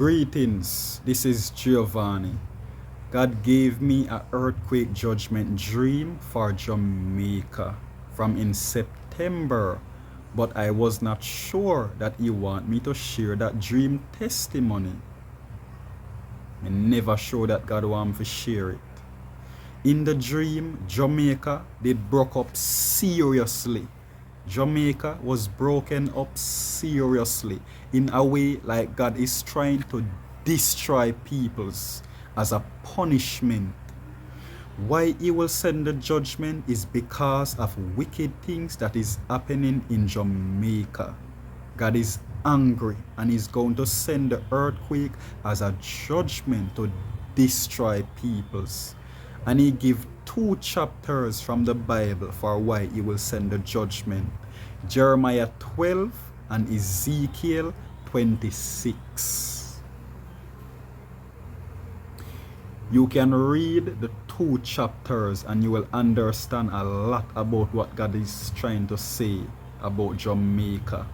Greetings, this is Giovanni. God gave me an earthquake judgment dream for Jamaica from in September, but I was not sure that He want me to share that dream testimony. I never sure that God want me to share it. In the dream, Jamaica did broke up seriously. Jamaica was broken up seriously in a way like God is trying to destroy peoples as a punishment. Why He will send the judgment is because of wicked things that is happening in Jamaica. God is angry and He's going to send the earthquake as a judgment to destroy peoples. And He give 2 chapters from the Bible for why He will send the judgment. Jeremiah 12 and Ezekiel 26. You can read the 2 chapters and you will understand a lot about what God is trying to say about Jamaica.